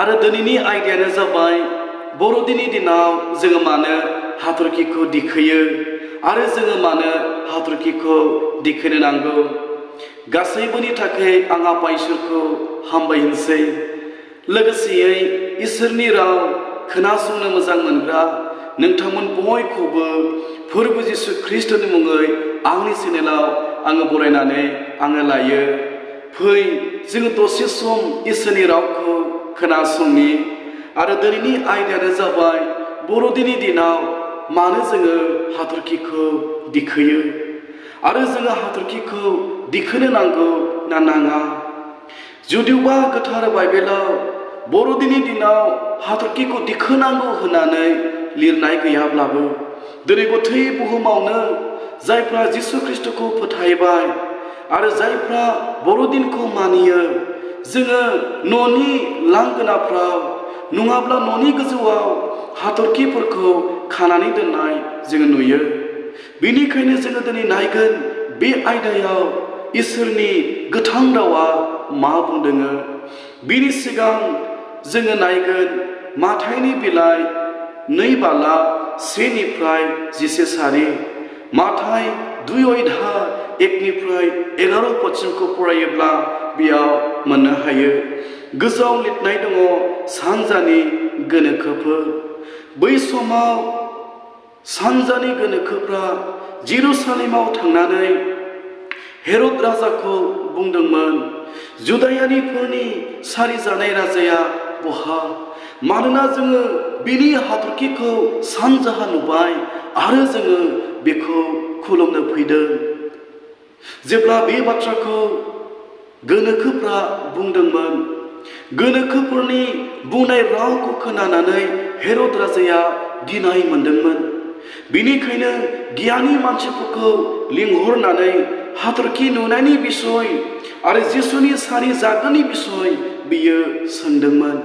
आरो दिनैनि आयदायानो जाबाय बर'दिननि दिनाव जोङो मानो हाथरखिखौ दिखोयो आरो जोङो मानो हाथरखिखौ दिखोनो नांगौ। गासैबोनि थाखाय आं आफा इसोरखौ हामबायहोनोसै। लोगोसेयै इसोरनि राव खोनासंनो मोजां मोनग्रा नोंथांमोन बयखौबो फोरबो जिसु ख्रीष्टनि मुङै आंनि चेनेलाव आङो बरायनानै आङो लायो। फै जोङो दसे सम इसोरनि रावखौ खोनासंनि। आरो दिनैनि आयदायानो जाबाय बर'दिननि दिनाव मानो जोङो हाथरखिखौ दिखोयो आरो जोङो हाथरखिखौ दिखोनो नांगौ ना नाङा। जुदिबा गोथार बाइबेलाव बर'दिननि दिनाव हाथरखिखौ दिखोनांगौ होननानै लिरनाय गैयाब्लाबो दिनै गथै बुहुमावनो जायफ्रा जिसु ख्रीष्टखौ फोथायबाय आरो जायफ्रा बर'दिनखौ मानियो, जोङो न'नि लांगोनाफ्राव नङाब्ला न'नि गोजौआव हाथरखिफोरखौ खानानै दोननाय जोङो नुयो। बेनिखायनो जोङो दिनै नायगोन बे आयदायाव इसोरनि गोथां रावा मा बुंदों। बिनि सिगां जोङो नायगोन माथाइनि बिलाइ 2 बालाक 1-10 सारि, माथाइ 2 अध्याय 1निफ्राय 11 पदसिमखौ फरायोब्ला बेयाव मोननो हायो। गोजौआव लिरनाय दङ सानजानि गोनोखोफोर। बै समाव सानजानि गोनोखोफ्रा जेरुसालेमाव थांनानै हेरद राजाखौ बुंदोंमोन, जुदायानिफोरनि सारिजानाय राजाया बहा? मानोना जोङो बिनि हाथरखिखौ सानजाहा नुबाय आरो जोङो बेखौ खुलुमनो फैदों। जेब्ला बे बाथ्राखौ गोनोखोफ्रा बुंदोंमोन, गोनोखोफोरनि बुंनाय रावखौ खोनानानै हेरद राजाया गिनाय मोनदोंमोन। बेनिखायनो गियानि मानसिफोरखौ लिंहरनानै हाथरखि नुनायनि बिसय आरो जिसुनि सारि जागोननि बिसय बियो सोंदोंमोन।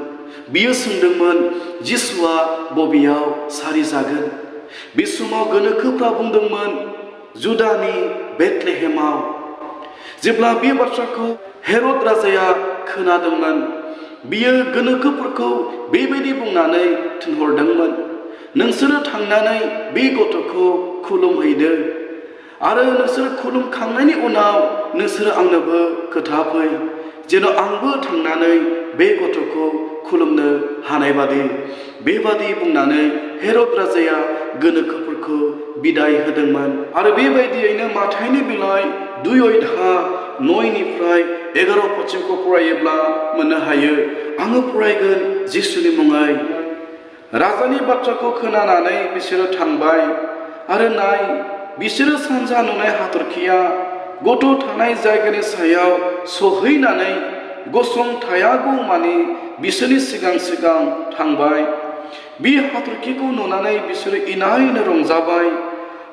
जिसुआ बबेयाव सारि जागोन? बे समाव गोनोखोफ्रा बुंदोंमोन जुदानि बेथलेहेमाव। जेब्ला बे बाथ्राखौ हेरद राजाया खोनादोंमोन, बियो गोनोखोफोरखौ बेबायदि बुंनानै थिनहरदोंमोन, नोंसोरो थांनानै बे गथ'खौ खुलुमहैदो आरो नोंसोर खुलुमखांनायनि उनाव नोंसोरो आंनोबो खोन्थाफै, जेन' आंबो थांनानै बे गथ'खौ खुलुमनो हानाय बादि। बेबादि बुंनानै हेरद राजाया गोनोखोफोरखौ बिदाय होदोंमोन। आरो बेबायदियैनो माथाइनि बिलाइ 2 अध्याय 9निफ्राय 11 पदसिमखौ फरायोब्ला मोननो हायो। आङो फरायगोन जिसुनि मुङै। राजानि बाथ्राखौ खोनानानै बिसोरो थांबाय आरो नाय, बिसोरो सानजा नुनाय हाथरखिया गथ' थानाय जायगानि सायाव सहैनानै गसंथायागौ मानि बिसोरनि सिगां सिगां थांबाय। बे हाथरखिखौ नुनानै बिसोरो इनायनो रंजाबाय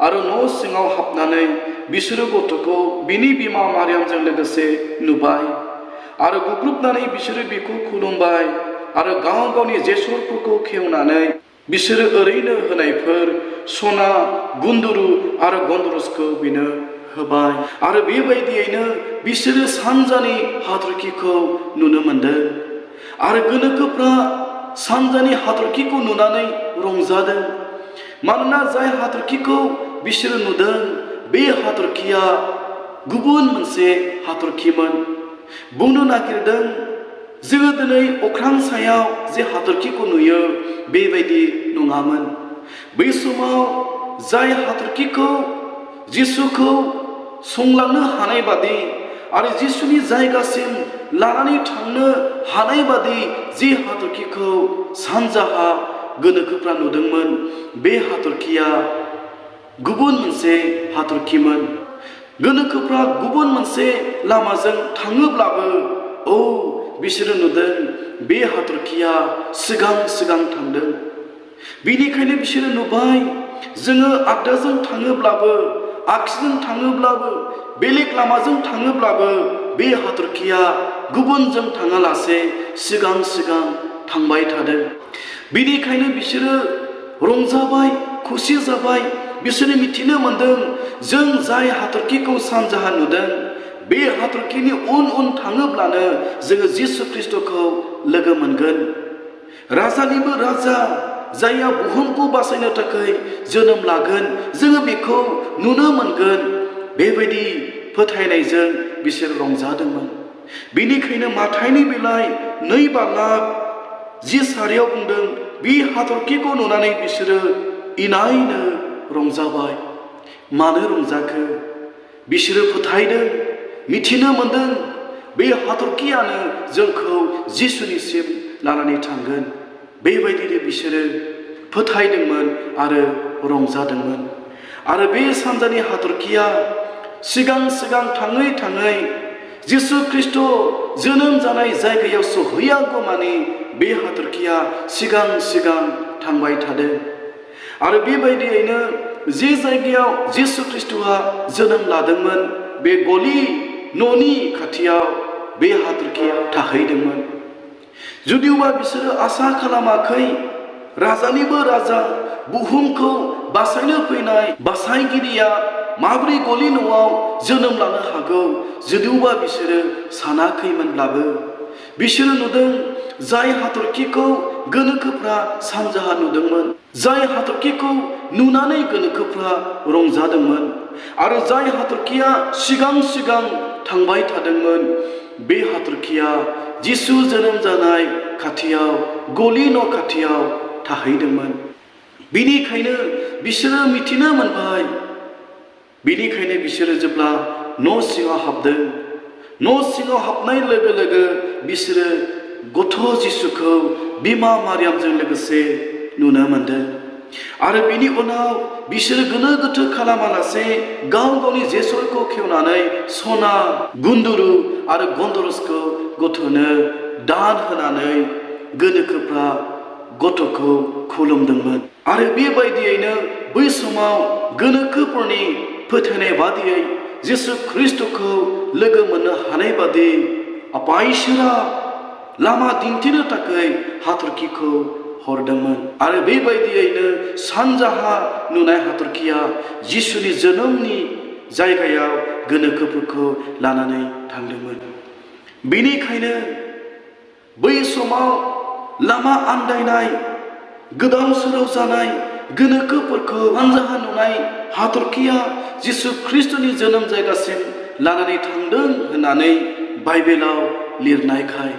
आरो न' सिङाव हाबनानै बिसोरो गथ'खौ बिनि बिमा मारियामजों लोगोसे नुबाय आरो गुग्रुबनानै बिसोरो बिखौ खुलुमबाय आरो गाव गावनि जेसरफोरखौ खेवनानै बिसोरो ओरैनो होनायफोर सना, गुन्दुरु आरो गन्दरसखौ बिनो होबाय। आरो बेबायदियैनो बिसोरो सानजानि हाथरखिखौ नुनो मोनदों। आरो गोनोखोफ्रा सानजानि हाथरखिखौ नुनानै रंजादों। मानोना जाय हाथरखिखौ बिसोरो नुदों, बे हाथरखिया गुबुन मोनसे हाथरखिमोन। बुंनो नागिरदों, जोङो दिनै अख्रां सायाव जे हाथरखिखौ नुयो बेबायदि नङामोन। बै समाव जाय हाथरखिखौ जिसुखौ संलांनो हानाय बादि आरो जिसुनि जायगासिम लानानै थांनो हानाय बादि जे हाथरखिखौ सानजाहा गोनोखोफ्रा नुदोंमोन, बे हाथरखिया गुबुन मोनसे हाथरखिमोन। गोनोखोफ्रा गुबुन मोनसे लामाजों थाङोब्लाबो बिसोरो नुदों बे हाथरखिया सिगां सिगां थांदों। बेनिखायनो बिसोरो नुबाय, जोङो आगदाजों थाङोब्लाबो आगसिजों थाङोब्लाबो बेलेग लामाजों थाङोब्लाबो बे हाथरखिया गुबुनजों थाङालासे सिगां सिगां थांबाय थादों। बेनिखायनो बिसोरो रंजाबाय, खुसि जाबाय। बिसोरो मिथिनो मोनदों, जों जाय हाथरखिखौ सानजाहा नुदों, बे हाथरखिनि उन उन थाङोब्लानो जोङो जिसु ख्रीष्टखौ लोगो मोनगोन। राजानिबो राजा जायहा बुहुमखौ बासायनो थाखाय जोनोम लागोन जोङो बेखौ नुनो मोनगोन बेबायदि फोथायनायजों बिसोर रंजादोंमोन। बेनिखायनो माथाइनि बिलाइ 2:10 बुंदों बे हाथरखिखौ नुनानै बिसोरो इनायनो रंजाबाय। मानो रंजाखो? बिसोरो फोथायदों, मिथिनो मोनदों बे हाथरखियानो जोंखौ जिसुनिसिम लानानै थांगोन। बेबायदिनो बिसोरो फोथायदोंमोन आरो रंजादोंमोन। आरो बे सानजानि हाथरखिया सिगां सिगां थाङै थाङै जिसु ख्रिस्ट' जोनोम जानाय जायगायाव सहैयागौमानि बे हाथरखिया सिगां सिगां थांबाय थादों। आरो बेबायदियैनो जे जायगायाव जिसु ख्रिस्ट'आ जोनोम लादोंमोन बे गलि न'नि खाथियाव बे हाथरखिया थाहैदोंमोन। जुदिबा बिसोरो आसा खालामाखै राजानिबो राजा बुहुमखौ बासायनो फैनाय बासायगिरिया माब्रै गलि न'आव जोनोम लानो हागौ, जुदिबा बिसोरो सानाखैमोनब्लाबो बिसोरो नुदों जाय हाथरखिखौ गोनोखोफ्रा सानजाहा नुदोंमोन, जाय हाथरखिखौ नुनानै गोनोखोफ्रा रंजादोंमोन आरो जाय हाथरखिया सिगां सिगां थांबाय थादोंमोन बे हाथरखिया जिसु जोनोम जानाय खाथियाव गलि न' खाथियाव थाहैदोंमोन। बिनिखायनो बिसोरो मिथिनो मोनबाय। बिनिखायनो बिसोरो जेब्ला न' सिङाव हाबदों, न' सिङाव हाबनाय लोगो लोगो बिसोरो गथ' जिसुखौ बिमा मारियामजों लोगोसे नुनो मोनदों। आरो बिनि उनाव बिसोरो गोनो गोथो खालामालासे गाव गावनि जेसरखौ खेवनानै सना गुन्दुरु आरो गन्दरसखौ गथ'नो दान होनानै गोनोखोफ्रा गथ'खौ खुलुमदोंमोन। आरो बेबायदियैनो बै समाव गोनोखोफोरनि फोथायनाय बादियै जिसु ख्रिस्ट'खौ लोगो मोननो हानाय बादि आफा इसोरा लामा दिन्थिनो थाखाय हाथरखिखौ हरदोंमोन। आरो बेबायदियैनो सानजाहा नुनाय हाथरखिया जिसुनि जोनोमनि जायगायाव गोनोखोफोरखौ लानानै थांदोंमोन। बेनिखायनो बै समाव लामा आन्दायनाय गोदाव सोराव जानाय गोनोखोफोरखौ सानजाहा नुनाय हाथरखिया जिसु ख्रिस्ट'नि जोनोम जायगासिम लानानै थांदों होननानै बाइबेलाव लिरनायखाय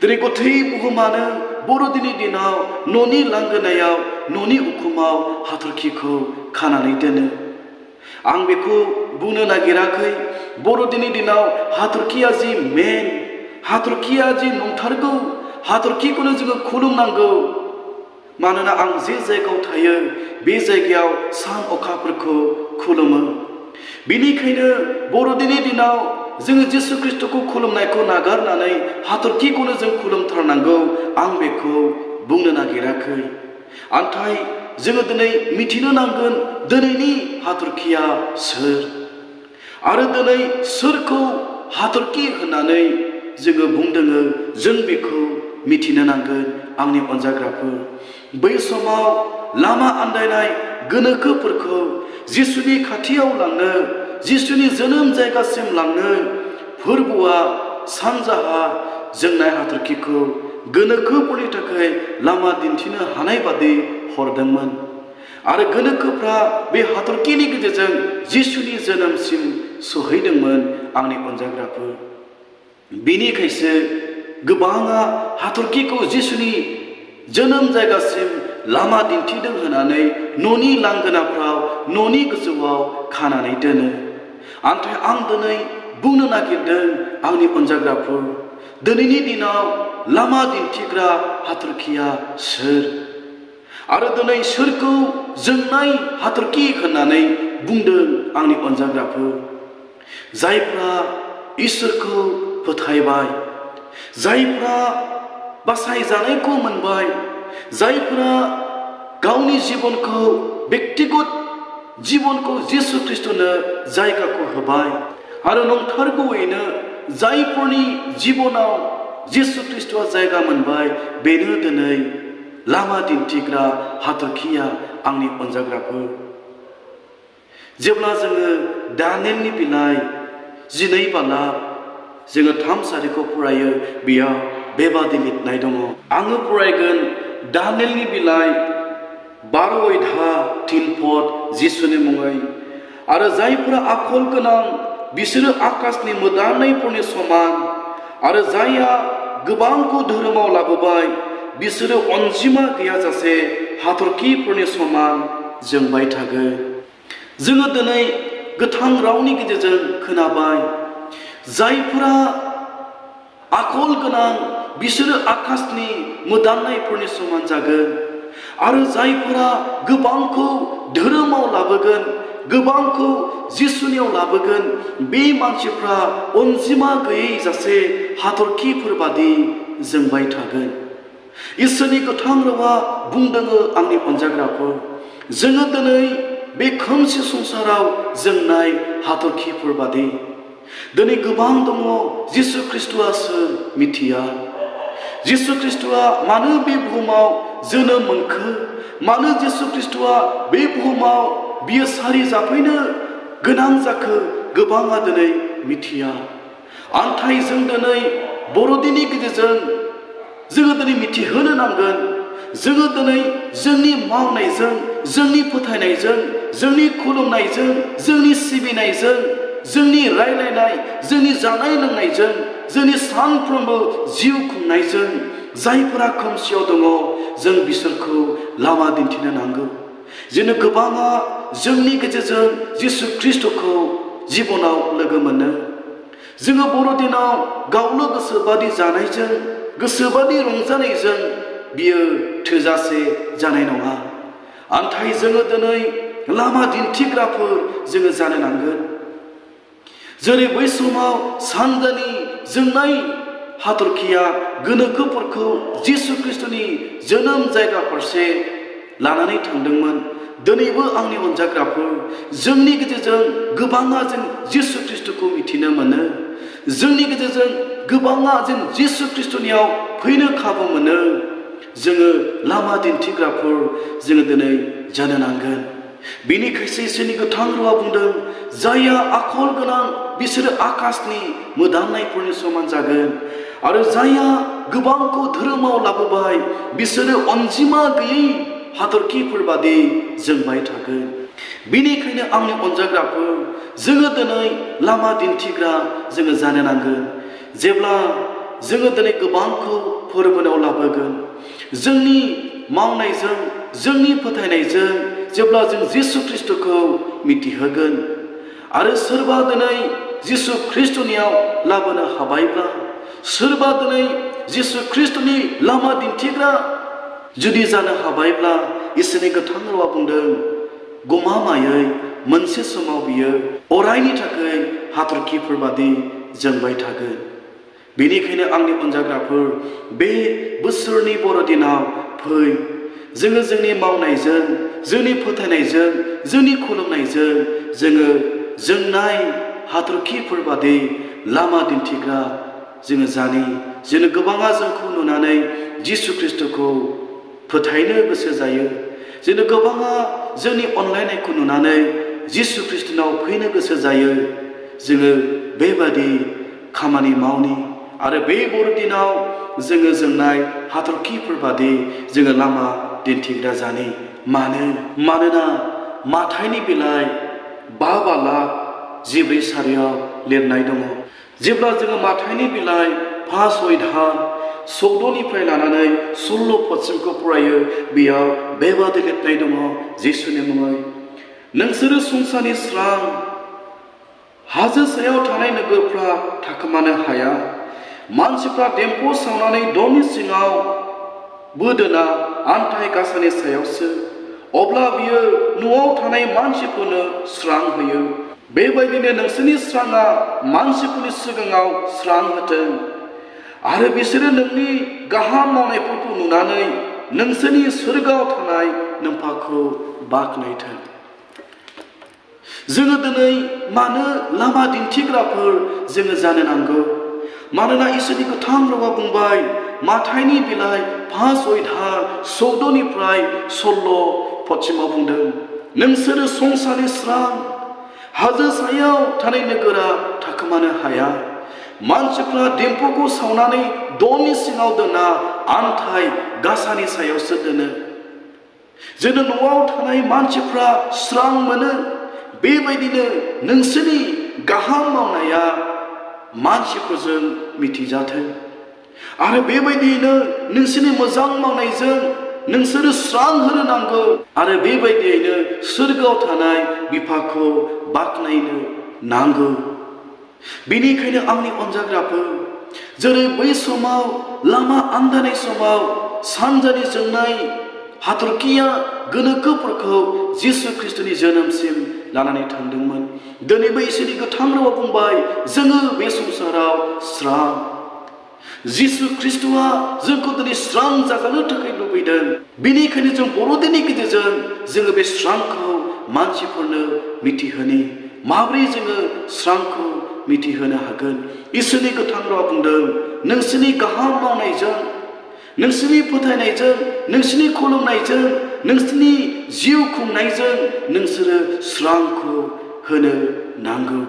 दिनै गथै बुहुमानो बर'दिननि दिनाव न'नि लांगोनायाव न'नि उखुमाव हाथरखिखौ खानानै दोनो। आं बेखौ बुंनो नागिराखै बर'दिननि दिनाव हाथरखिया जि मेन, हाथरखिया जि नंथारगौ, हाथरखिखौनो जोङो खुलुमनांगौ। मानोना आं जे जायगायाव थायो बे जायगायाव सान अखाफोरखौ खुलुमो। बेनिखायनो बर'दिननि दिनाव जोङो जिसु ख्रिस्ट'खौ खुलुमनायखौ नागारनानै हाथरखिखौनो जों खुलुमथारनांगौ आं बेखौ बुंनो नागिराखै। नाथाय जोङो दिनै मिथिनो नांगोन दिनैनि हाथरखिया सोर आरो दिनै सोरखौ हाथरखि होननानै जोङो बुंदोङो जों बेखौ मिथिनो नांगोन। आंनि अनजाग्राफोर, बै समाव लामा आन्दायनाय गोनोखोफोरखौ जिसुनि खाथियाव लांनो, जिसुनि जोनोम जायगासिम लांनो फोरबुआ सानजाहा जोंनाय हाथरखिखौ गोनोखोफोरनि थाखाय लामा दिन्थिनो हानाय बादि हरदोंमोन। आरो गोनोखोफ्रा बे हाथरखिनि गेजेरजों जिसुनि जोनोमसिम सहैदोंमोन। आंनि अनजाग्राफोर, बिनिखायसो गोबाङा हाथरखिखौ जिसुनि जोनोम जायगासिम लामा दिन्थिदों होननानै न'नि लांगोनाफ्राव न'नि गोजौआव खानानै दोनो। नाथाय आं दिनै बुंनो नागिरदों आंनि अनजाग्राफोर, दिनैनि दिनाव लामा दिन्थिग्रा हाथरखिया सोर आरो दिनै सोरखौ जोंनाय हाथरखि होननानै बुंदों आंनि अनजाग्राफोर? जायफ्रा इसोरखौ फोथायबाय, जायफ्रा बासायजानायखौ मोनबाय, जायफ्रा गावनि जिबनखौ बेक्तिगत जिबनखौ जिसु ख्रिस्ट'नो जायगाखौ होबाय आरो नंथारगौयैनो जायफोरनि जिबनाव जिसु ख्रिस्ट'आ जायगा मोनबाय बेनो दिनै लामा दिन्थिग्रा हाथरखिया। आंनि अनजाग्राफोर, जेब्ला जोङो दानियेलनि बिलाइ 12 बालाब जोङो 3 सारिखौ फरायो बेयाव बेबादि लिरनाय दङ। आङो फरायगोन दानियेलनि बिलाइ 12 अध्याय 3 पद जिसुनि मुङै। आरो जायफोरा आखल गोनां बिसोरो आकाशनि मोदाननायफोरनि समान, आरो जायहा गोबांखौ धोरोमाव लाबोबाय बिसोरो अनजिमा गैयाजासे हाथरखिफोरनि समान जोंबाय थागोन। जोङो दिनै गोथां रावनि गेजेरजों खोनाबाय, जायफोरा आखल गोनां बिसोरो आकाशनि मोदाननायफोरनि समान जागोन, आरो जायफोरा गोबांखौ धोरोमाव लाबोगोन, गोबांखौ जिसुनियाव लाबोगोन, बे मानसिफ्रा अनजिमा गैयै जासे हाथरखिफोर बादि जोंबाय थागोन। इसोरनि गोथां रावा बुंदों, आंनि अनजाग्राफोर, जोङो दिनै बे खोमसि संसाराव जोंनाय हाथरखिफोर बादि। दिनै गोबां दङ जिसु ख्रिस्ट'आ सोर मिथिया। जिसु ख्रिस्ट'आ मानो बे बुहुमाव जोनोम मोनखो, मानो जिसु ख्रिस्ट'आ बे बुहुमाव बियो सारि जाफैनो गोनां जाखो, गोबाङा दिनै मिथिया। आन्थाय जों दिनै बर'दिननि गेजेरजों जोङो दिनै मिथिहोनो नांगोन। जोङो दिनै जोंनि मावनायजों, जोंनि फोथायनायजों, जोंनि खुलुमनायजों, जोंनि सिबिनायजों, जोंनि रायलायनाय, जोंनि जानाय लोंनायजों, जोंनि सानफ्रोमबो जिउ खुंनायजों जायफोरा खोमसियाव दङ जों बिसोरखौ लामा दिन्थिनो नांगौ। जेन' गोबाङा जोंनि गेजेरजों जिसु ख्रिस्ट'खौ जिबनाव लोगो मोनो। जोङो बर'दिनाव गावनो गोसोबादि जानायजों, गोसोबादि रंजानायजों बियो थोजासे जानाय नङा। आन्थाय जोङो दिनै लामा दिन्थिग्राफोर जोङो जानो नांगोन। जेरै बै समाव सानजानि जोंनाय हाथरखिया गोनोखोफोरखौ जिसु ख्रिस्ट'नि जोनोम जायगा फारसे लानानै थांदोंमोन। दिनैबो आंनि अनजाग्राफोर, जोंनि गेजेरजों गोबाङा जों जिसु ख्रिस्ट'खौ मिथिनो मोनो। जोंनि गेजेरजों गोबाङा जों जिसु ख्रिस्ट'नियाव फैनो खाबु मोनो। जोङो लामा दिन्थिग्राफोर जोङो दिनै जानो नांगोन। बेनिखायसो इसोरनि गोथां रावा बुंदों, जायहा आखल गोनां बिसोरो आकाशनि मोदाननायफोरनि समान जागोन, आरो जायहा गोबांखौ धोरोमाव लाबोबाय बिसोरो अनजिमा गैयै हाथरखिफोर बादि जोंबाय थागोन। बेनिखायनो आंनि अनजाग्राफोर, जोङो दिनै लामा दिन्थिग्रा जोङो जानो नांगोन। जेब्ला जोङो दिनै गोबांखौ फोरबोआव लाबोगोन, जोंनि मावनायजों, जोंनि फोथायनायजों जेब्ला जों जिसु ख्रिस्ट'खौ मिथिहोगोन, आरो सोरबा दिनै जिसु ख्रिस्ट'नियाव लाबोनो हाबायब्ला, सोरबा दिनै जिसु ख्रिस्ट'नि लामा दिन्थिग्रा जुदि जानो हाबायब्ला, इसोरनि गोथां रावा बुंदों, गमामायै मोनसे समाव बियो अरायनि थाखाय हाथरखिफोर बादि जोंबाय थागोन। बेनिखायनो आंनि अनजाग्राफोर, बे बोसोरनि बर'दिनाव फै, जोङो जोंनि मावनायजों, जोंनि फोथायनायजों, जोंनि खुलुमनायजों जोङो जोंनाय हाथरखिफोर बादि लामा दिन्थिग्रा जोङो जानि। जेन' गोबाङा जोंखौ नुनानै जिसु ख्रिस्ट'खौ फोथायनो गोसो जायो। जेन' गोबाङा जोंनि अनलायनायखौ नुनानै जिसु ख्रिस्ट'नाव फैनो गोसो जायो। जोङो बेबादि खामानि मावनि, आरो बे बर'दिनाव जोङो जोंनाय हाथरखिफोर बादि जोङो लामा दिन्थिग्रा जानि। मानोना माथाइनि बिलाइ 5:14 लिरनाय दङ। जेब्ला जोङो माथाइनि बिलाइ 5 अध्याय 14निफ्राय लानानै 16 पदसिमखौ फरायो, बेयाव बेबादि लिरनाय दङ, जिसुनि मुङै, नोंसोरो संसारनि स्रां, हाजो सायाव थानाय नोगोरफ्रा थाखोमानो हाया। मानसिफ्रा देम्फु सावनानै दमनि सिङाव बोदोना आन्थाइ गासानि सायावसो, अब्ला बियो न'आव थानाय मानसिफोरनो स्रां होयो। बेबायदिनो नोंसोरनि स्रांआ मानसिफोरनि सिगाङाव स्रां होथों, आरो बिसोरो नोंनि गाहाम मावनायफोरखौ नुनानै नोंसोरनि सोरगोआव थानाय नोम्फाखौ बाख्नायथों। जोङो दिनै मानो लामा दिन्थिग्राफोर जोङो जानो नांगौ? मानोना इसोरनि गोथां रावा बुंबाय, माथाइनि बिलाइ 5 अध्याय 14निफ्राय 16 पदसिमाव बुंदों, नोंसोरो संसारनि स्रां, हाजो सायाव थानाय नोगोरा थाखोमानो हाया। मानसिफ्रा देम्फुखौ सावनानै दननि सिङाव दोना आन्थाइ गासानि सायावसो दोनो। जोङो न'आव थानाय मानसिफ्रा स्रां मोनो। बेबायदिनो नोंसोरनि गाहाम मावनाया मानसिफोरजों मिथिजाथों आरो बेबायदियैनो नोंसोरनि मोजां मावनायजों नोंसोरो स्रां होनो नांगौ आरो बेबायदियैनो सोरगोआव थानाय बिफाखौ बाख्नायनो नांगौ। बेनिखायनो आंनि अनजाग्राफोर, जेरै बै समाव लामा आन्दायनाय समाव सानजानि जोंनाय हाथरखिया गोनोखोफोरखौ जिसु ख्रिस्टनि जोनोमसिम लानानै थांदोंमोन, दिनैबो इसोरनि गोथां रावा बुंबाय जोङो बे संसाराव स्रां। जिसु ख्रिस्टआ जोंखौ दिनै स्रां जागानो थाखाय लुबैदों। बेनिखायनो जों बर'दिननि गेजेरजों जोङो बे स्रांखौ मानसिफोरनो मिथिहोनि। माबोरै जोङो स्रांखौ मिथिहोनो हागोन? इसोरनि गोथां रावा बुंदों, नोंसोरनि गाहाम मावनायजों, नोंसोरनि फोथायनायजों, नोंसोरनि खुलुमनायजों, नोंसोरनि जिउ खुंनायजों नोंसोरो स्रांखौ होनो नांगौ।